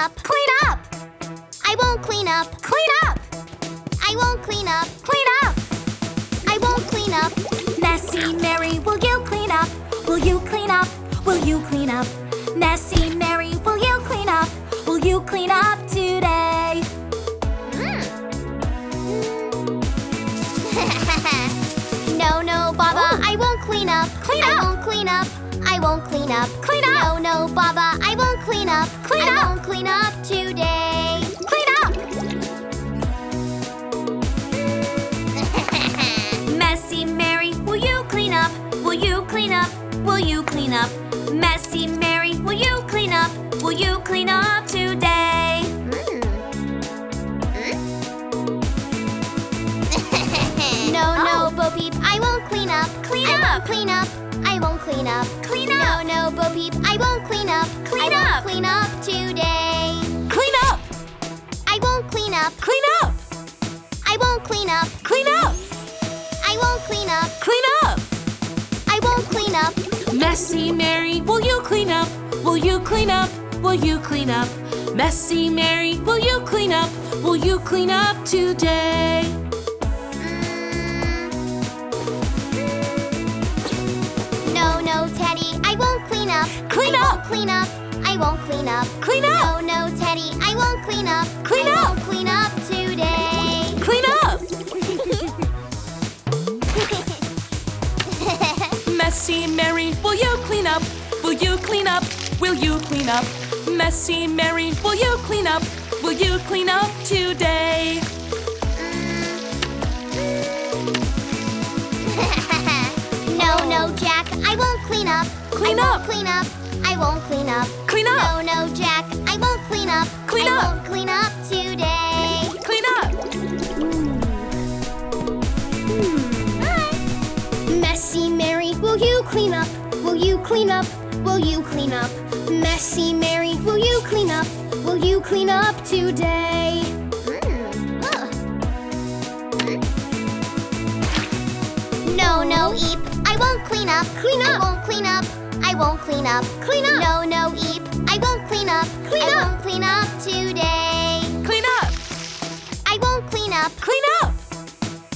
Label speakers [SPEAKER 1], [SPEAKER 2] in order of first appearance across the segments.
[SPEAKER 1] up. Clean up. I won't clean up. Clean up. I won't clean up. Clean up. I won't clean up. Messy Mary, will you clean up? Will you clean up? Will you clean up? Messy Mary, will you clean up? Will you clean up today? No, no, Baa Baa, I won't clean up. Clean up. I won't clean up. I won't clean up. Clean up. No, no, Baa Baa, I won't clean up. Clean up. I won't clean up today. Clean up. Messy Mary, will you clean up? Will you clean up? Will you clean up? Messy Mary, will you clean up? Will you clean up today? No, no, Bo Peep, I won't clean up. Clean up. I won't clean up. I won't clean up. Clean up. No, no, Bo Peep, I won't clean up. Clean up. I won't clean up today.
[SPEAKER 2] Clean up.
[SPEAKER 1] I won't clean up.
[SPEAKER 2] Clean up.
[SPEAKER 1] I won't clean up.
[SPEAKER 2] Clean up.
[SPEAKER 1] I won't clean up.
[SPEAKER 2] Clean up.
[SPEAKER 1] I won't clean up.
[SPEAKER 2] Messy Mary, will you clean up? Will you clean up? Will you clean up? Messy Mary, will you clean up? Will you clean up today?
[SPEAKER 1] No, no, Teddy, I won't clean up.
[SPEAKER 2] Clean
[SPEAKER 1] I
[SPEAKER 2] up.
[SPEAKER 1] won't clean up. I won't clean up.
[SPEAKER 2] Clean up.
[SPEAKER 1] No, no, Teddy, I won't clean up.
[SPEAKER 2] Clean
[SPEAKER 1] I
[SPEAKER 2] up.
[SPEAKER 1] won't clean up today.
[SPEAKER 2] Clean up. Messy Mary, will you clean up? Will you clean up? Will you clean up? Messy Mary, will you clean up? Will you clean up today?
[SPEAKER 1] No, no, Jack, I won't clean up.
[SPEAKER 2] Clean
[SPEAKER 1] I
[SPEAKER 2] up.
[SPEAKER 1] won't clean up. I won't clean up.
[SPEAKER 2] Clean up.
[SPEAKER 1] No, no, Jack, I won't clean up.
[SPEAKER 2] Clean
[SPEAKER 1] I
[SPEAKER 2] up.
[SPEAKER 1] won't clean up today.
[SPEAKER 2] Clean up.
[SPEAKER 1] Messy Mary, will you clean up? Will you clean up? Will you clean up? Messy Mary, will you clean up? Will you clean up today? No, no, Eep, I won't clean up. Clean up. I won't clean up. I won't clean up. Clean up. No, no, Eep, I won't clean up.
[SPEAKER 2] Clean
[SPEAKER 1] I
[SPEAKER 2] up.
[SPEAKER 1] won't clean up today.
[SPEAKER 2] Clean up.
[SPEAKER 1] I won't clean up.
[SPEAKER 2] Clean up.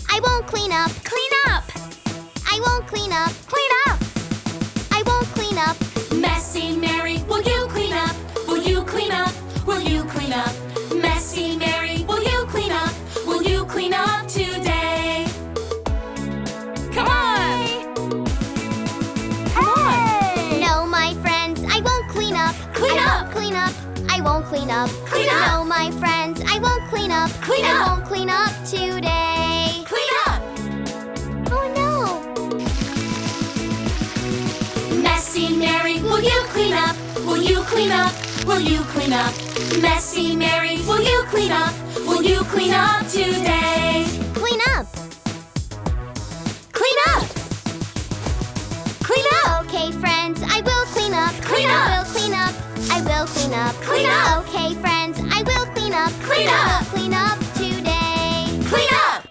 [SPEAKER 1] I won't clean up.
[SPEAKER 2] Clean up.
[SPEAKER 1] I won't clean up. Clean up. I won't clean up.
[SPEAKER 2] Messy Mary, will you clean up? Will you clean up? Will you clean up? Messy Mary, will you clean up? Will you clean up today? Come on! Come on!
[SPEAKER 1] No, my friends, I won't clean up.
[SPEAKER 2] Clean
[SPEAKER 1] I
[SPEAKER 2] up.
[SPEAKER 1] won't clean up. I won't clean up.
[SPEAKER 2] Clean up.
[SPEAKER 1] No, my friends, I won't clean up.
[SPEAKER 2] Clean
[SPEAKER 1] I
[SPEAKER 2] up.
[SPEAKER 1] won't clean up today.
[SPEAKER 2] Clean up!
[SPEAKER 1] Oh no!
[SPEAKER 2] Messy Mary, will you clean up? Will you clean up? Will you clean up? Messy Mary, will you clean up? Will you clean up today?
[SPEAKER 1] Clean up.
[SPEAKER 2] Clean up! Clean up!
[SPEAKER 1] Okay, friends, I will clean up.
[SPEAKER 2] Clean
[SPEAKER 1] I
[SPEAKER 2] up.
[SPEAKER 1] will clean up. I will clean up.
[SPEAKER 2] Clean up.
[SPEAKER 1] Okay, friends, I will clean up.
[SPEAKER 2] Clean
[SPEAKER 1] I
[SPEAKER 2] up.
[SPEAKER 1] will clean up today.
[SPEAKER 2] Clean up!